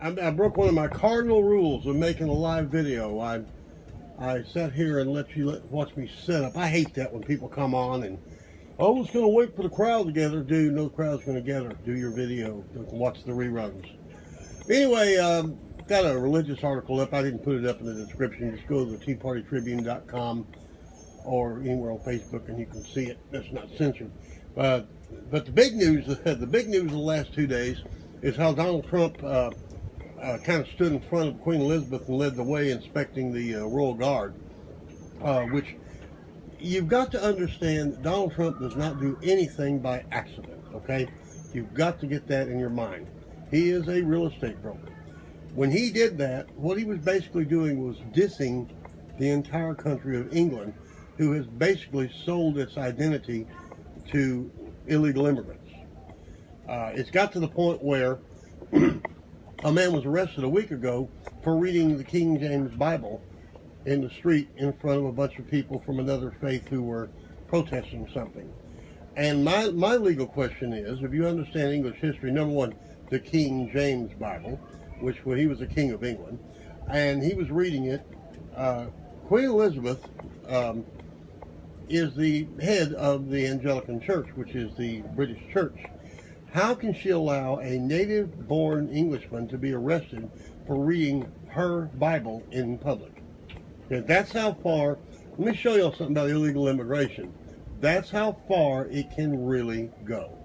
I broke one of my cardinal rules of making a live video. I sat here and watch me set up. I hate that when people come on and, oh, it's going to wait for the crowd to gather. Dude, no crowd's going to gather. Do your video. Watch the reruns. Anyway, got a religious article up. I didn't put it up in the description. Just go to the teapartytribune.com or anywhere on Facebook and you can see it. That's not censored. But the big news of the last 2 days is how Donald Trump kind of stood in front of Queen Elizabeth and led the way inspecting the Royal Guard, which you've got to understand, Donald Trump does not do anything by accident, okay? You've got to get that in your mind. He is a real estate broker. When he did that, what he was basically doing was dissing the entire country of England, who has basically sold its identity to illegal immigrants. It's got to the point where a man was arrested a week ago for reading the King James Bible in the street in front of a bunch of people from another faith who were protesting something. And my legal question is, if you understand English history, number one, the King James Bible, which when he was the King of England, and he was reading it, Queen Elizabeth is the head of the Anglican Church, which is the British church. How can she allow a native-born Englishman to be arrested for reading her Bible in public? Okay, that's how far. Let me show you something about illegal immigration. That's how far it can really go.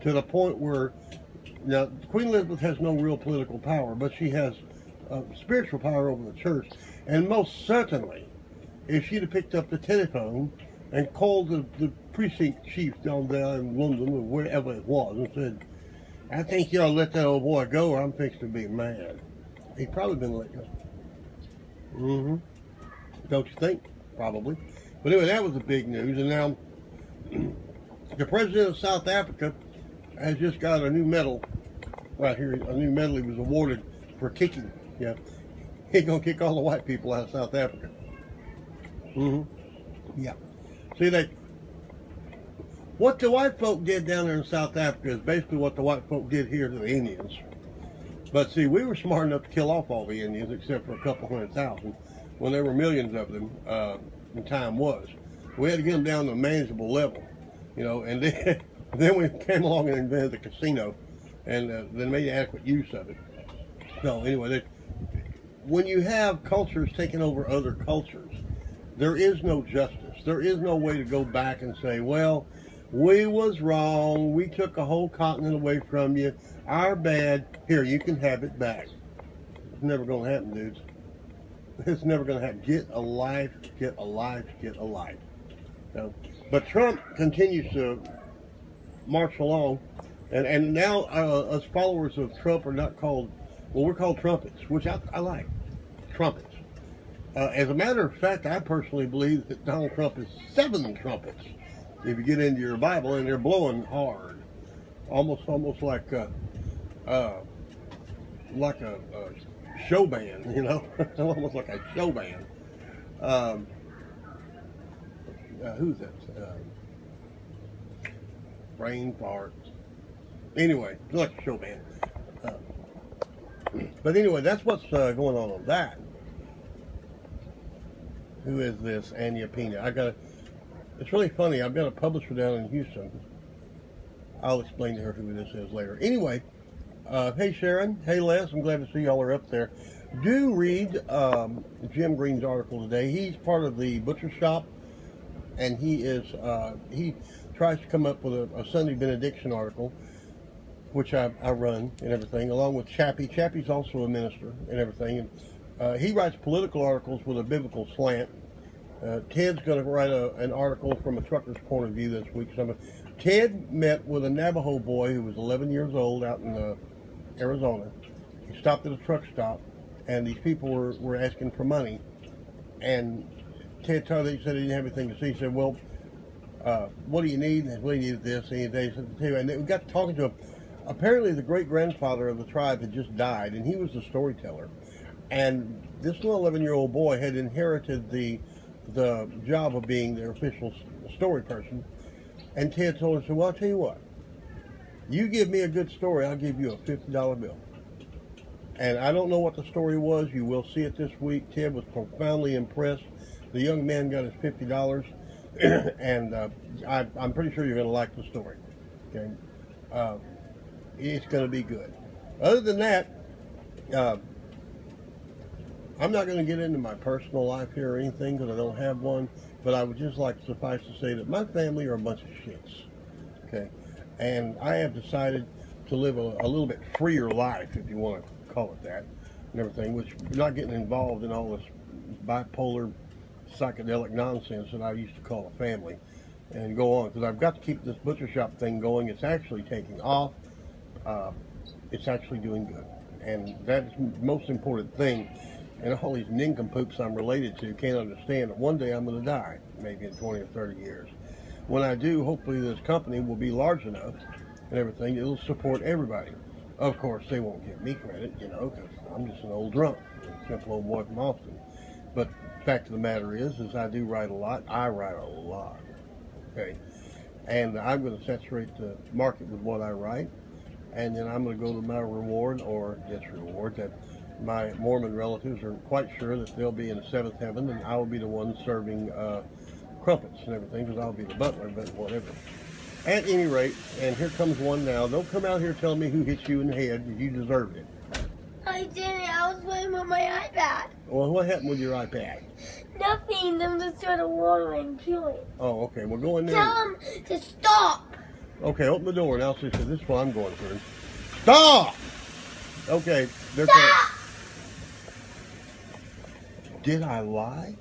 To the point where, now, Queen Elizabeth has no real political power, but she has spiritual power over the church. And most certainly, if she'd have picked up the telephone and called the precinct chief down there in London or wherever it was and said, I think you ought to let that old boy go or I'm fixing to be mad, he'd probably been let go. Don't you think? Probably. But anyway, that was the big news. And now the president of South Africa has just got a new medal right here. A new medal he was awarded for kicking. Yeah, he's gonna kick all the white people out of South Africa. Yeah. See, what the white folk did down there in South Africa is basically what the white folk did here to the Indians. But see, we were smart enough to kill off all the Indians except for a couple 100,000 when there were millions of them. The time was. We had to get them down to a manageable level, you know, and then we came along and invented the casino and then made adequate use of it. So anyway, when you have cultures taking over other cultures, there is no justice. There is no way to go back and say, well, we was wrong. We took a whole continent away from you. Our bad. Here, you can have it back. It's never going to happen, dudes. It's never going to happen. Get a life, get a life, get a life. So, but Trump continues to march along. And now us followers of Trump are not called, well, we're called trumpets, which I like. Trumpets. As a matter of fact, I personally believe that Donald Trump is 7 trumpets. If you get into your Bible, and they're blowing hard, almost like a show band, you know, almost like a show band. Who's that? Brain fart. Anyway, it's like a show band. But anyway, that's what's going on that. Who is this Anya Pena? It's really funny. I've got a publisher down in Houston. I'll explain to her who this is later. Anyway, hey Sharon, hey Les, I'm glad to see y'all are up there. Do read Jim Green's article today. He's part of the butcher shop, and he tries to come up with a Sunday benediction article, which I run and everything, along with Chappie. Chappie's also a minister and everything. And he writes political articles with a biblical slant. Ted's going to write an article from a trucker's point of view this week. Ted met with a Navajo boy who was 11 years old out in Arizona. He stopped at a truck stop, and these people were asking for money. And Ted told them, he said he didn't have anything to say. He said, well, what do you need? And we needed this. And they said, and we got to talking to him. Apparently, the great-grandfather of the tribe had just died, and he was the storyteller. And this little 11-year-old boy had inherited the job of being their official story person. And Ted told him, well, I'll tell you what. You give me a good story, I'll give you a $50 bill. And I don't know what the story was. You will see it this week. Ted was profoundly impressed. The young man got his $50, and I'm pretty sure you're going to like the story. Okay, it's going to be good. Other than that, I'm not going to get into my personal life here or anything because I don't have one. But I would just like to suffice to say that my family are a bunch of shits. Okay, and I have decided to live a little bit freer life, if you want to call it that, and everything, which not getting involved in all this bipolar psychedelic nonsense that I used to call a family, and go on, because I've got to keep this butcher shop thing going. It's actually taking off. It's actually doing good, and that's the most important thing. And all these nincompoops I'm related to can't understand that one day I'm going to die, maybe in 20 or 30 years. When I do, hopefully this company will be large enough and everything, it'll support everybody. Of course, they won't give me credit, because I'm just an old drunk, a simple old boy from Austin. But the fact of the matter is I do write a lot. I write a lot, okay? And I'm going to saturate the market with what I write, and then I'm going to go to my reward or disreward that my Mormon relatives are quite sure that they'll be in the seventh heaven, and I will be the one serving crumpets and everything, because I'll be the butler, but whatever. At any rate, and here comes one now. Don't come out here telling me who hit you in the head, because you deserved it. I didn't. I was playing with my iPad. Well, what happened with your iPad? Nothing. Them just started watering and killing. Oh, okay. Well, go in there. Tell them to stop. Okay, open the door, and I'll see. This is what I'm going through. Stop! Okay, they're Stop! Did I lie?